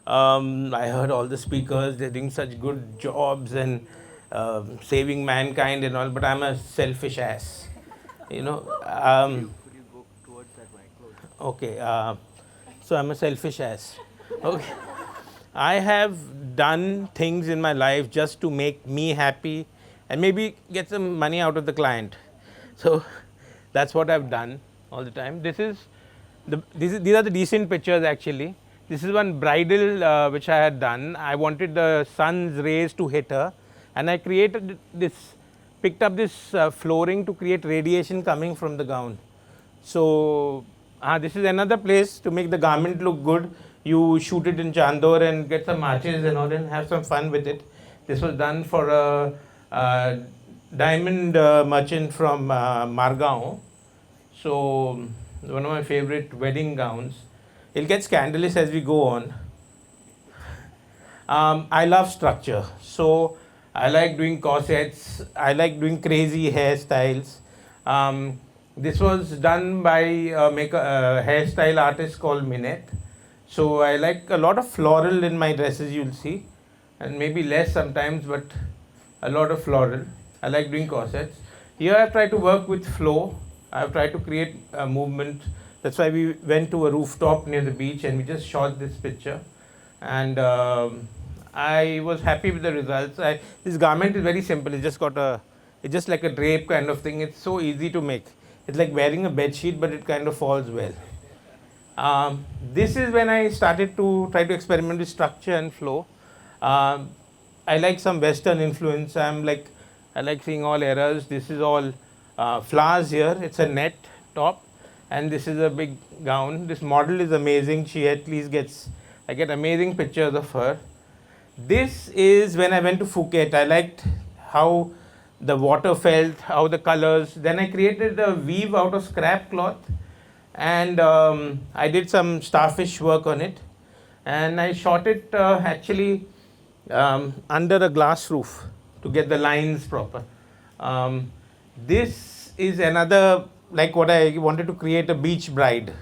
I heard all the speakers, they're doing such good jobs and saving mankind and all, but I'm a selfish ass. You know, okay, so I'm a selfish ass. Okay. I have done things in my life just to make me happy and maybe get some money out of the client. So that's what I've done all the time. These are the decent pictures actually. This is one bridal which I had done. I wanted the sun's rays to hit her, and I created this, picked up this flooring to create radiation coming from the gown. So this is another place to make the garment look good. You shoot it in Chandor and get some matches and all and have some fun with it. This was done for a diamond merchant from Margao. So one of my favorite wedding gowns. It'll get scandalous as we go on. I love structure. So I like doing corsets. I like doing crazy hairstyles. This was done by a hairstyle artist called Minette. So I like a lot of floral in my dresses, you'll see, and maybe less sometimes, but a lot of floral. I like doing corsets. Here I've tried to work with flow. I've tried to create a movement. That's why we went to a rooftop near the beach and we just shot this picture. And I was happy with the results. This garment is very simple. It's just like a drape kind of thing. It's so easy to make. It's like wearing a bed sheet, but it kind of falls well. This is when I started to try to experiment with structure and flow. I like some Western influence. I like seeing all errors. This is all flowers here. It's a net top, and this is a big gown. This model is amazing. I get amazing pictures of her. This is when I went to Phuket. I liked how the water felt, how the colors. Then I created a weave out of scrap cloth, and I did some starfish work on it, and I shot it actually under a glass roof to get the lines proper. This is another, like what I wanted to create, a beach bride.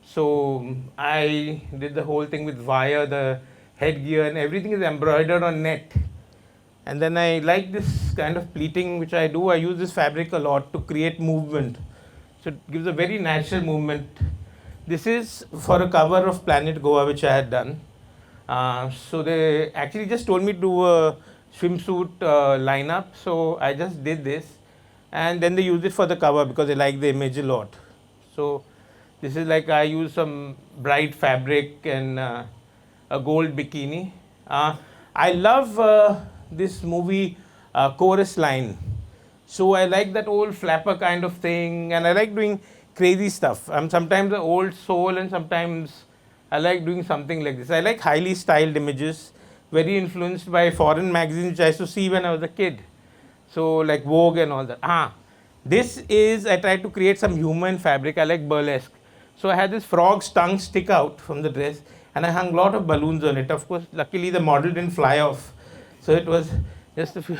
So I did the whole thing with wire, the headgear and everything is embroidered on net. And then I like this kind of pleating which I do. I use this fabric a lot to create movement. So it gives a very natural movement. This is for a cover of Planet Goa which I had done. So they actually just told me to do a swimsuit lineup. So I just did this. And then they used it for the cover because they like the image a lot. So this is like I use some bright fabric and a gold bikini. I love this movie Chorus Line. So I like that old flapper kind of thing, and I like doing crazy stuff. I'm sometimes an old soul, and sometimes I like doing something like this. I like highly styled images, very influenced by foreign magazines which I used to see when I was a kid. So like Vogue and all that. This is, I tried to create some human fabric. I like burlesque. So I had this frog's tongue stick out from the dress, and I hung a lot of balloons on it. Of course, luckily the model didn't fly off. So it was just a few.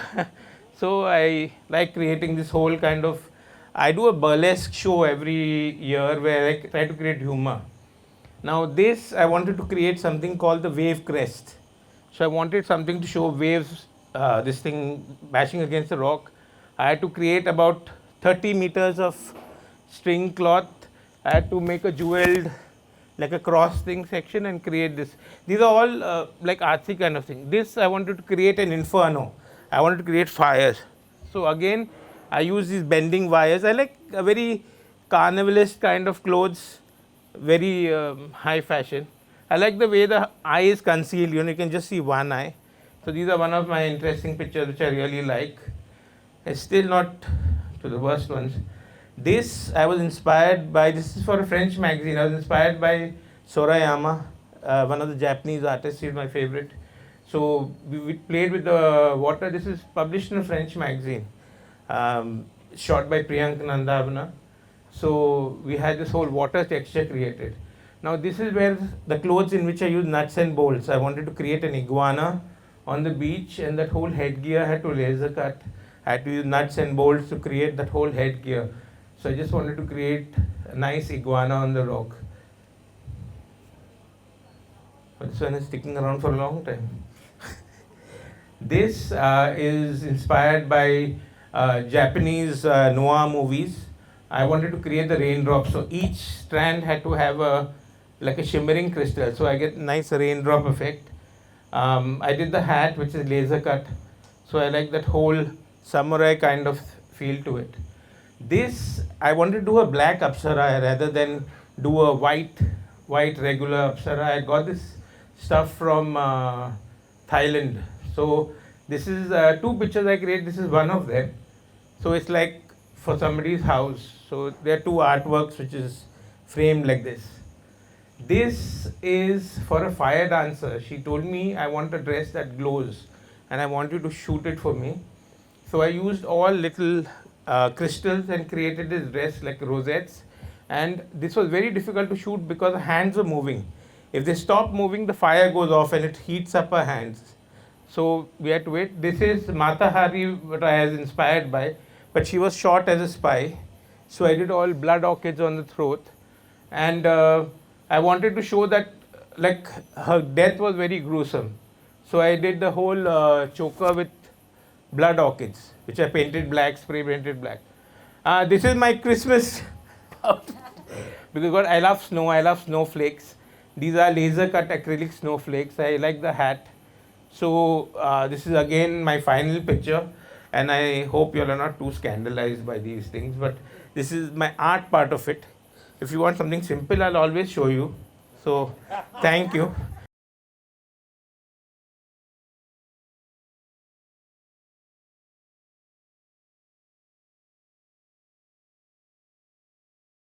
So I like creating this whole kind of, I do a burlesque show every year where I try to create humor. Now this, I wanted to create something called the wave crest. So I wanted something to show waves, this thing bashing against the rock. I had to create about 30 meters of string cloth. I had to make a jeweled, like a cross thing section and create this. These are all like artsy kind of thing. This I wanted to create an inferno. I wanted to create fires. So again, I use these bending wires. I like a very carnivalist kind of clothes, very high fashion. I like the way the eye is concealed. You can just see one eye. So these are one of my interesting pictures which I really like. It's still not to the worst ones. This I was inspired by. This is for a French magazine. I was inspired by Sorayama, one of the Japanese artists. He's my favorite. So we played with the water. This is published in a French magazine, shot by Priyank Nandavana. So we had this whole water texture created. Now this is where the clothes in which I use nuts and bolts. I wanted to create an iguana on the beach, and that whole headgear I had to laser cut. I had to use nuts and bolts to create that whole headgear. So I just wanted to create a nice iguana on the rock. But this one is sticking around for a long time. This is inspired by Japanese noir movies. I wanted to create the raindrop, so each strand had to have a like a shimmering crystal, so I get nice raindrop effect. I did the hat, which is laser cut, so I like that whole samurai kind of feel to it. This I wanted to do a black apsara rather than do a white regular apsara. I got this stuff from Thailand. So this is two pictures I create. This is one of them. So it's like for somebody's house. So there are two artworks which is framed like this. This is for a fire dancer. She told me I want a dress that glows and I want you to shoot it for me. So I used all little crystals and created this dress like rosettes. And this was very difficult to shoot because the hands were moving. If they stop moving, the fire goes off and it heats up her hands. So we had to wait. This is Mata Hari, what I was inspired by, but she was shot as a spy. So I did all blood orchids on the throat. And I wanted to show that like her death was very gruesome. So I did the whole choker with blood orchids, which I painted black, spray painted black. This is my Christmas because God, I love snow, I love snowflakes. These are laser cut acrylic snowflakes. I like the hat. So this is again my final picture, and I hope you all are not too scandalized by these things, but this is my art part of it. If you want something simple, I'll always show you. So thank you.